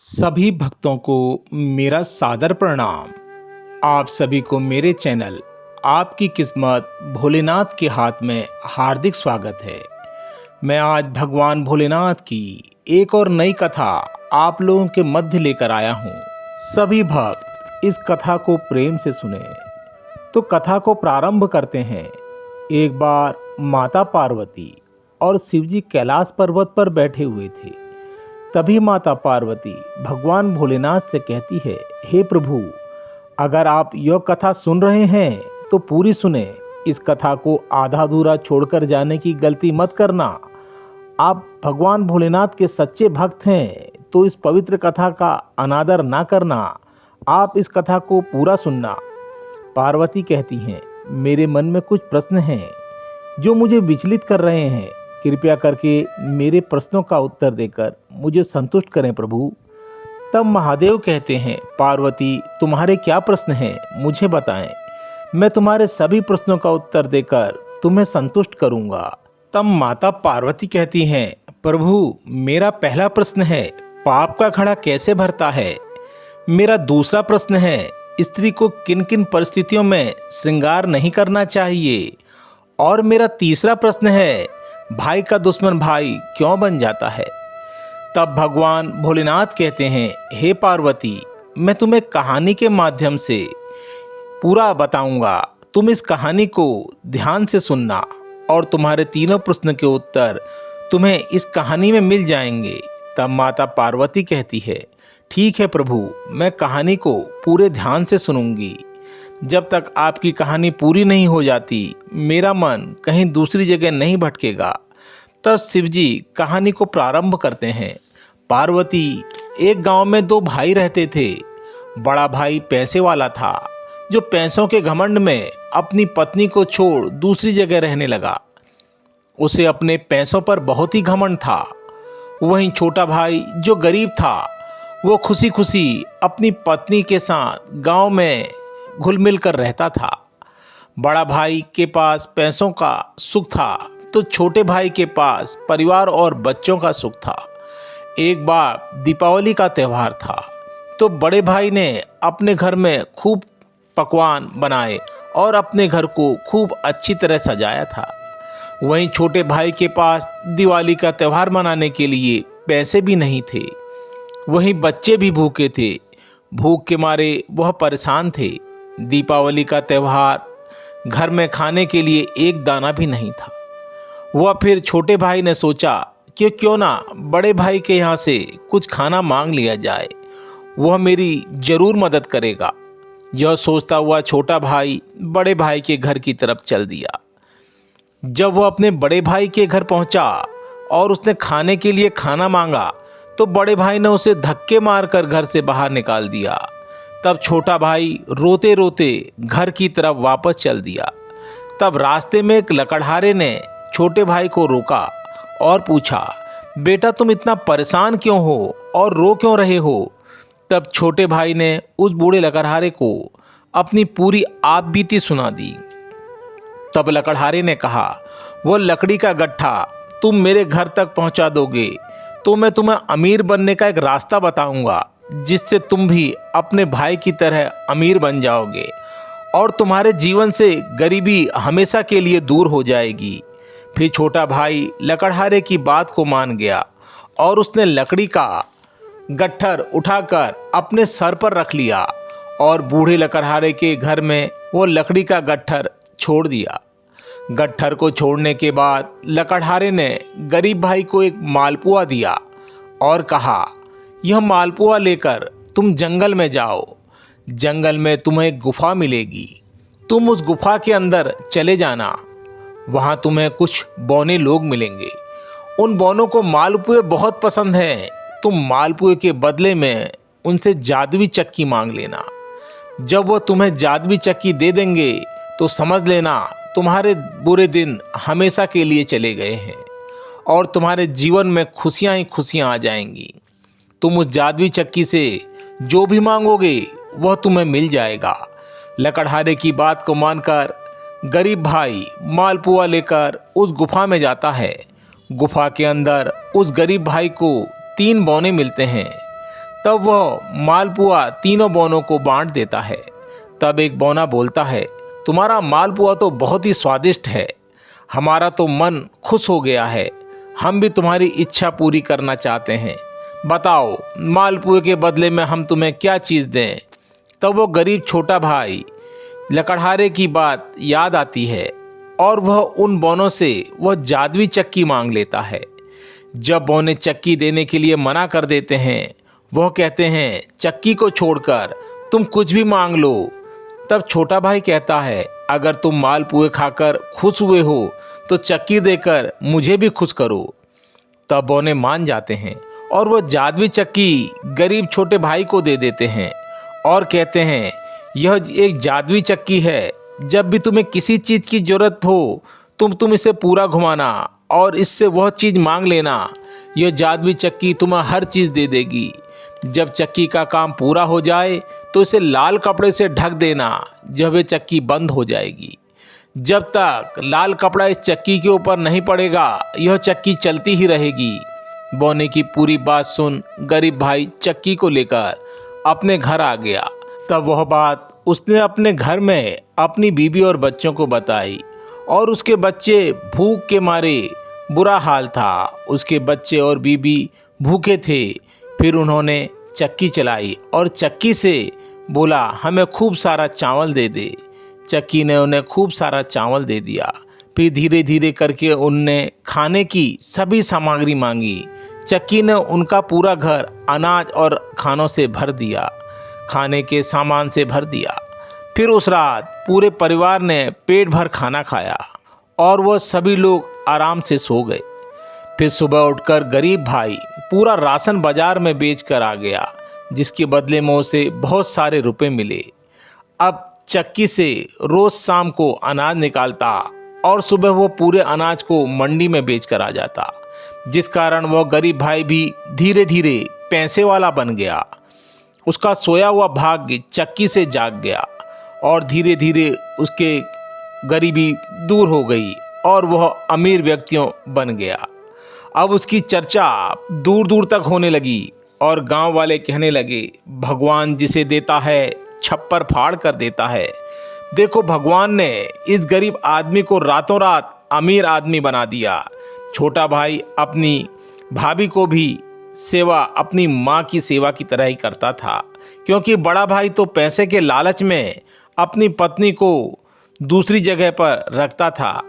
सभी भक्तों को मेरा सादर प्रणाम। आप सभी को मेरे चैनल आपकी किस्मत भोलेनाथ के हाथ में हार्दिक स्वागत है। मैं आज भगवान भोलेनाथ की एक और नई कथा आप लोगों के मध्य लेकर आया हूँ। सभी भक्त इस कथा को प्रेम से सुने। तो कथा को प्रारंभ करते हैं। एक बार माता पार्वती और शिवजी कैलाश पर्वत पर बैठे हुए थे। तभी माता पार्वती भगवान भोलेनाथ से कहती है, हे प्रभु, अगर आप यह कथा सुन रहे हैं तो पूरी सुने। इस कथा को आधा अधूरा छोड़कर जाने की गलती मत करना। आप भगवान भोलेनाथ के सच्चे भक्त हैं तो इस पवित्र कथा का अनादर ना करना। आप इस कथा को पूरा सुनना। पार्वती कहती हैं, मेरे मन में कुछ प्रश्न हैं जो मुझे विचलित कर रहे हैं। कृपया करके मेरे प्रश्नों का उत्तर देकर मुझे संतुष्ट करें प्रभु। तब महादेव कहते हैं, पार्वती, तुम्हारे क्या प्रश्न हैं मुझे बताएं। मैं तुम्हारे सभी प्रश्नों का उत्तर देकर तुम्हें संतुष्ट करूंगा। तब माता पार्वती कहती हैं, प्रभु, मेरा पहला प्रश्न है, पाप का घड़ा कैसे भरता है। मेरा दूसरा प्रश्न है, स्त्री को किन किन परिस्थितियों में श्रृंगार नहीं करना चाहिए। और मेरा तीसरा प्रश्न है, भाई का दुश्मन भाई क्यों बन जाता है। तब भगवान भोलेनाथ कहते हैं, हे पार्वती, मैं तुम्हें कहानी के माध्यम से पूरा बताऊंगा। तुम इस कहानी को ध्यान से सुनना और तुम्हारे तीनों प्रश्न के उत्तर तुम्हें इस कहानी में मिल जाएंगे। तब माता पार्वती कहती है, ठीक है प्रभु, मैं कहानी को पूरे ध्यान से सुनूंगी। जब तक आपकी कहानी पूरी नहीं हो जाती मेरा मन कहीं दूसरी जगह नहीं भटकेगा। तब शिवजी कहानी को प्रारंभ करते हैं। पार्वती, एक गांव में दो भाई रहते थे। बड़ा भाई पैसे वाला था जो पैसों के घमंड में अपनी पत्नी को छोड़ दूसरी जगह रहने लगा। उसे अपने पैसों पर बहुत ही घमंड था। वहीं छोटा भाई जो गरीब था वो खुशी खुशी अपनी पत्नी के साथ गांव में घुल मिल कर रहता था। बड़ा भाई के पास पैसों का सुख था तो छोटे भाई के पास परिवार और बच्चों का सुख था। एक बार दीपावली का त्यौहार था तो बड़े भाई ने अपने घर में खूब पकवान बनाए और अपने घर को खूब अच्छी तरह सजाया था। वहीं छोटे भाई के पास दिवाली का त्यौहार मनाने के लिए पैसे भी नहीं थे। वहीं बच्चे भी भूखे थे। भूख के मारे वह परेशान थे। दीपावली का त्यौहार, घर में खाने के लिए एक दाना भी नहीं था। वह फिर छोटे भाई ने सोचा कि क्यों ना बड़े भाई के यहाँ से कुछ खाना मांग लिया जाए, वह मेरी जरूर मदद करेगा। यह सोचता हुआ छोटा भाई बड़े भाई के घर की तरफ चल दिया। जब वह अपने बड़े भाई के घर पहुंचा और उसने खाने के लिए खाना मांगा तो बड़े भाई ने उसे धक्के मारकर घर से बाहर निकाल दिया। तब छोटा भाई रोते रोते घर की तरफ वापस चल दिया। तब रास्ते में एक लकड़हारे ने छोटे भाई को रोका और पूछा, बेटा, तुम इतना परेशान क्यों हो और रो क्यों रहे हो। तब छोटे भाई ने उस बूढ़े लकड़हारे को अपनी पूरी आप बीती सुना दी। तब लकड़हारे ने कहा, वो लकड़ी का गट्ठा तुम मेरे घर तक पहुंचा दोगे तो मैं तुम्हें अमीर बनने का एक रास्ता बताऊंगा, जिससे तुम भी अपने भाई की तरह अमीर बन जाओगे और तुम्हारे जीवन से गरीबी हमेशा के लिए दूर हो जाएगी। फिर छोटा भाई लकड़हारे की बात को मान गया और उसने लकड़ी का गट्ठर उठाकर अपने सर पर रख लिया और बूढ़े लकड़हारे के घर में वो लकड़ी का गट्ठर छोड़ दिया। गट्ठर को छोड़ने के बाद लकड़हारे ने गरीब भाई को एक मालपुआ दिया और कहा, यह मालपुआ लेकर तुम जंगल में जाओ। जंगल में तुम्हें एक गुफा मिलेगी। तुम उस गुफा के अंदर चले जाना। वहाँ तुम्हें कुछ बौने लोग मिलेंगे। उन बौनों को मालपुए बहुत पसंद हैं। तुम मालपुए के बदले में उनसे जादुई चक्की मांग लेना। जब वो तुम्हें जादुई चक्की दे देंगे तो समझ लेना तुम्हारे बुरे दिन हमेशा के लिए चले गए हैं और तुम्हारे जीवन में खुशियाँ ही खुशियाँ आ जाएंगी। तुम उस जादुई चक्की से जो भी मांगोगे वह तुम्हें मिल जाएगा। लकड़हारे की बात को मानकर गरीब भाई मालपुआ लेकर उस गुफा में जाता है। गुफा के अंदर उस गरीब भाई को 3 बौने मिलते हैं। तब वह मालपुआ तीनों बौनों को बांट देता है। तब एक बौना बोलता है, तुम्हारा मालपुआ तो बहुत ही स्वादिष्ट है, हमारा तो मन खुश हो गया है, हम भी तुम्हारी इच्छा पूरी करना चाहते हैं, बताओ मालपुए के बदले में हम तुम्हें क्या चीज़ दें। तब वो गरीब छोटा भाई लकड़हारे की बात याद आती है और वह उन बौनों से वह जादुई चक्की मांग लेता है। जब बौने चक्की देने के लिए मना कर देते हैं, वह कहते हैं, चक्की को छोड़कर तुम कुछ भी मांग लो। तब छोटा भाई कहता है, अगर तुम मालपुए खाकर खुश हुए हो तो चक्की देकर मुझे भी खुश करो। तब बौने मान जाते हैं और वह जादुई चक्की गरीब छोटे भाई को दे देते हैं और कहते हैं, यह एक जादुई चक्की है, जब भी तुम्हें किसी चीज़ की ज़रूरत हो तुम इसे पूरा घुमाना और इससे वह चीज़ मांग लेना। यह जादुई चक्की तुम्हें हर चीज़ दे देगी। जब चक्की का काम पूरा हो जाए तो इसे लाल कपड़े से ढक देना, जब यह चक्की बंद हो जाएगी। जब तक लाल कपड़ा इस चक्की के ऊपर नहीं पड़ेगा, यह चक्की चलती ही रहेगी। बौने की पूरी बात सुन गरीब भाई चक्की को लेकर अपने घर आ गया। तब वह बात उसने अपने घर में अपनी बीबी और बच्चों को बताई और उसके बच्चे भूख के मारे बुरा हाल था। उसके बच्चे और बीबी भूखे थे। फिर उन्होंने चक्की चलाई और चक्की से बोला, हमें खूब सारा चावल दे दे। चक्की ने उन्हें खूब सारा चावल दे दिया। फिर धीरे धीरे करके उनने खाने की सभी सामग्री मांगी। चक्की ने उनका पूरा घर अनाज और खानों से भर दिया, खाने के सामान से भर दिया। फिर उस रात पूरे परिवार ने पेट भर खाना खाया और वह सभी लोग आराम से सो गए। फिर सुबह उठकर गरीब भाई पूरा राशन बाजार में बेच कर आ गया, जिसके बदले में उसे बहुत सारे रुपए मिले। अब चक्की से रोज शाम को अनाज निकालता और सुबह वो पूरे अनाज को मंडी में बेच कर आ जाता, जिस कारण वह गरीब भाई भी धीरे धीरे पैसे वाला बन गया। उसका सोया हुआ भाग्य चक्की से जाग गया और धीरे धीरे उसके गरीबी दूर हो गई और वह अमीर व्यक्तियों बन गया। अब उसकी चर्चा दूर दूर तक होने लगी और गांव वाले कहने लगे, भगवान जिसे देता है छप्पर फाड़ कर देता है। देखो, भगवान ने इस गरीब आदमी को रातों रात अमीर आदमी बना दिया। छोटा भाई अपनी भाभी को भी सेवा अपनी माँ की सेवा की तरह ही करता था, क्योंकि बड़ा भाई तो पैसे के लालच में अपनी पत्नी को दूसरी जगह पर रखता था।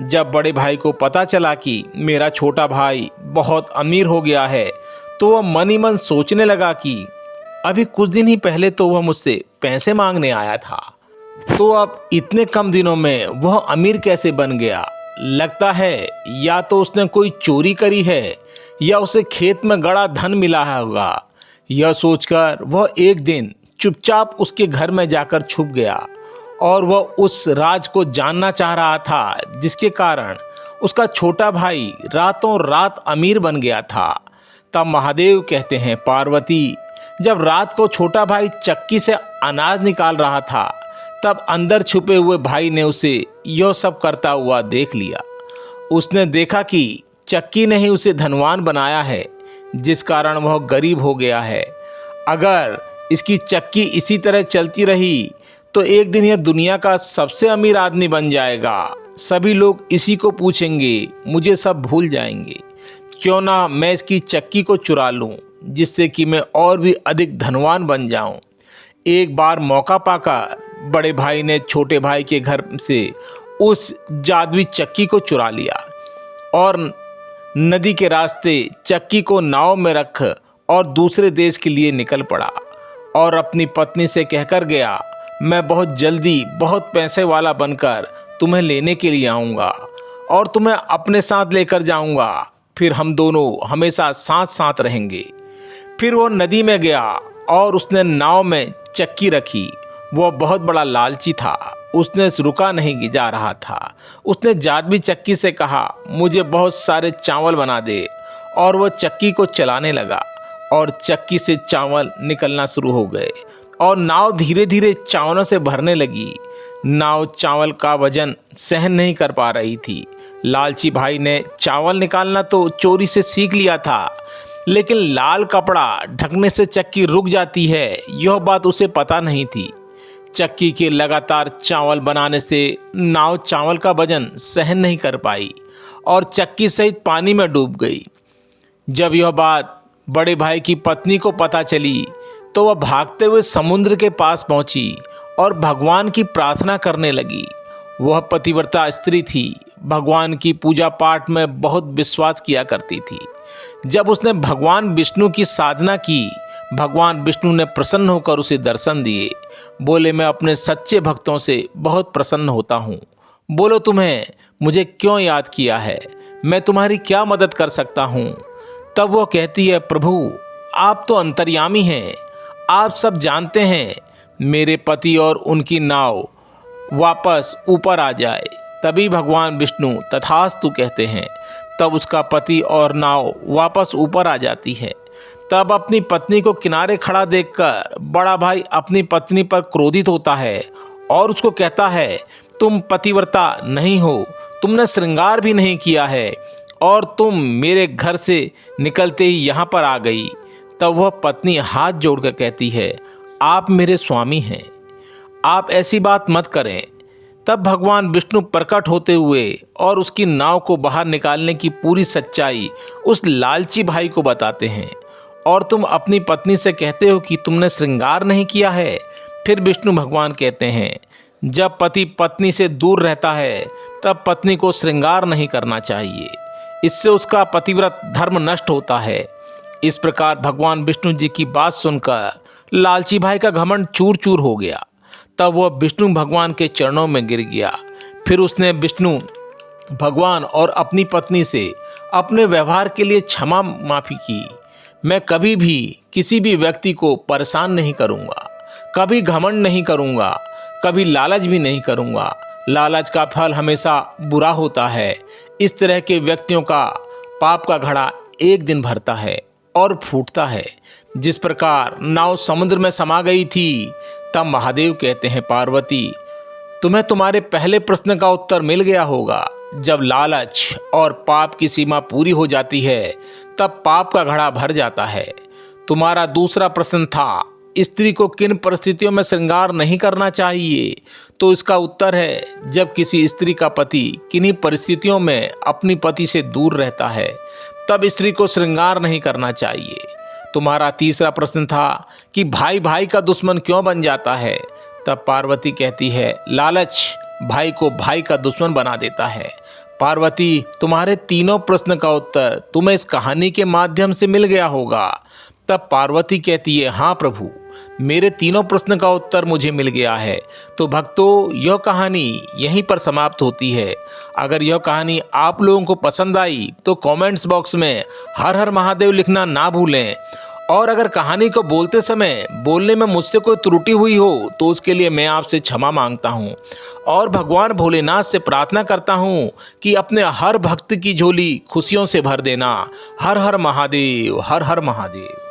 जब बड़े भाई को पता चला कि मेरा छोटा भाई बहुत अमीर हो गया है, तो वह मन ही मन सोचने लगा कि अभी कुछ दिन ही पहले तो वह मुझसे पैसे मांगने आया था, तो अब इतने कम दिनों में वह अमीर कैसे बन गया। लगता है या तो उसने कोई चोरी करी है या उसे खेत में गड़ा धन मिला होगा। यह सोचकर वह एक दिन चुपचाप उसके घर में जाकर छुप गया और वह उस राज को जानना चाह रहा था, जिसके कारण उसका छोटा भाई रातों रात अमीर बन गया था। तब महादेव कहते हैं, पार्वती, जब रात को छोटा भाई चक्की से अनाज निकाल रहा था, तब अंदर छुपे हुए भाई ने उसे यह सब करता हुआ देख लिया। उसने देखा कि चक्की ने ही उसे धनवान बनाया है, जिस कारण वह गरीब हो गया है। अगर इसकी चक्की इसी तरह चलती रही तो एक दिन यह दुनिया का सबसे अमीर आदमी बन जाएगा। सभी लोग इसी को पूछेंगे, मुझे सब भूल जाएंगे। क्यों ना मैं इसकी चक्की को चुरा लूं, जिससे कि मैं और भी अधिक धनवान बन जाऊं। एक बार मौका पाकर बड़े भाई ने छोटे भाई के घर से उस जादुई चक्की को चुरा लिया और नदी के रास्ते चक्की को नाव में रख और दूसरे देश के लिए निकल पड़ा और अपनी पत्नी से कहकर गया, मैं बहुत जल्दी बहुत पैसे वाला बनकर तुम्हें लेने के लिए आऊँगा और तुम्हें अपने साथ लेकर जाऊँगा। फिर हम दोनों हमेशा साथ साथ रहेंगे। फिर वो नदी में गया और उसने नाव में चक्की रखी। वह बहुत बड़ा लालची था, उसने रुका नहीं जा रहा था। उसने जादुई चक्की से कहा, मुझे बहुत सारे चावल बना दे, और वह चक्की को चलाने लगा और चक्की से चावल निकलना शुरू हो गए और नाव धीरे धीरे चावलों से भरने लगी। नाव चावल का वजन सहन नहीं कर पा रही थी। लालची भाई ने चावल निकालना तो चोरी से सीख लिया था, लेकिन लाल कपड़ा ढकने से चक्की रुक जाती है, यह बात उसे पता नहीं थी। चक्की के लगातार चावल बनाने से नाव चावल का वजन सहन नहीं कर पाई और चक्की सहित पानी में डूब गई। जब यह बात बड़े भाई की पत्नी को पता चली तो वह भागते हुए समुद्र के पास पहुंची और भगवान की प्रार्थना करने लगी। वह पतिव्रता स्त्री थी, भगवान की पूजा पाठ में बहुत विश्वास किया करती थी। जब उसने भगवान विष्णु की साधना की, भगवान विष्णु ने प्रसन्न होकर उसे दर्शन दिए। बोले, मैं अपने सच्चे भक्तों से बहुत प्रसन्न होता हूँ। बोलो, तुम्हें मुझे क्यों याद किया है? मैं तुम्हारी क्या मदद कर सकता हूँ? तब वो कहती है, प्रभु आप तो अंतर्यामी हैं, आप सब जानते हैं। मेरे पति और उनकी नाव वापस ऊपर आ जाए। तभी भगवान विष्णु तथास्तु कहते हैं। तब उसका पति और नाव वापस ऊपर आ जाती है। तब अपनी पत्नी को किनारे खड़ा देखकर बड़ा भाई अपनी पत्नी पर क्रोधित होता है और उसको कहता है, तुम पतिव्रता नहीं हो, तुमने श्रृंगार भी नहीं किया है और तुम मेरे घर से निकलते ही यहाँ पर आ गई। तब वह पत्नी हाथ जोड़कर कहती है, आप मेरे स्वामी हैं, आप ऐसी बात मत करें। तब भगवान विष्णु प्रकट होते हुए और उसकी नाव को बाहर निकालने की पूरी सच्चाई उस लालची भाई को बताते हैं। और तुम अपनी पत्नी से कहते हो कि तुमने श्रृंगार नहीं किया है। फिर विष्णु भगवान कहते हैं, जब पति पत्नी से दूर रहता है तब पत्नी को श्रृंगार नहीं करना चाहिए, इससे उसका पतिव्रत धर्म नष्ट होता है। इस प्रकार भगवान विष्णु जी की बात सुनकर लालची भाई का घमंड चूर चूर हो गया। तब वह विष्णु भगवान के चरणों में गिर गया। फिर उसने विष्णु भगवान और अपनी पत्नी से अपने व्यवहार के लिए क्षमा माफी की। मैं कभी भी किसी भी व्यक्ति को परेशान नहीं करूँगा, कभी घमंड नहीं करूँगा, कभी लालच भी नहीं करूँगा। लालच का फल हमेशा बुरा होता है। इस तरह के व्यक्तियों का पाप का घड़ा एक दिन भरता है और फूटता है। जिस प्रकार नाव समुद्र में समा गई थी, तब महादेव कहते हैं, पार्वती तुम्हें तुम्हारे पहले प्रश्न का उत्तर मिल गया होगा। जब लालच और पाप की सीमा पूरी हो जाती है तब पाप का घड़ा भर जाता है। तुम्हारा दूसरा प्रश्न था, स्त्री को किन परिस्थितियों में श्रृंगार नहीं करना चाहिए? तो इसका उत्तर है, जब किसी स्त्री का पति किन्हीं परिस्थितियों में अपनी पति से दूर रहता है तब स्त्री को श्रृंगार नहीं करना चाहिए। तुम्हारा तीसरा प्रश्न था कि भाई भाई का दुश्मन क्यों बन जाता है? तब पार्वती कहती है, लालच भाई को भाई का दुश्मन बना देता है। पार्वती, तुम्हारे तीनों प्रश्न का उत्तर तुम्हें इस कहानी के माध्यम से मिल गया होगा। तब पार्वती कहती है, हाँ प्रभु, मेरे तीनों प्रश्न का उत्तर मुझे मिल गया है। तो भक्तों, यह कहानी यहीं पर समाप्त होती है। अगर यह कहानी आप लोगों को पसंद आई तो कमेंट्स बॉक्स में हर हर महादेव लिखना ना भूलें। और अगर कहानी को बोलते समय बोलने में मुझसे कोई त्रुटि हुई हो तो उसके लिए मैं आपसे क्षमा मांगता हूँ और भगवान भोलेनाथ से प्रार्थना करता हूँ कि अपने हर भक्त की झोली खुशियों से भर देना। हर हर महादेव, हर हर महादेव।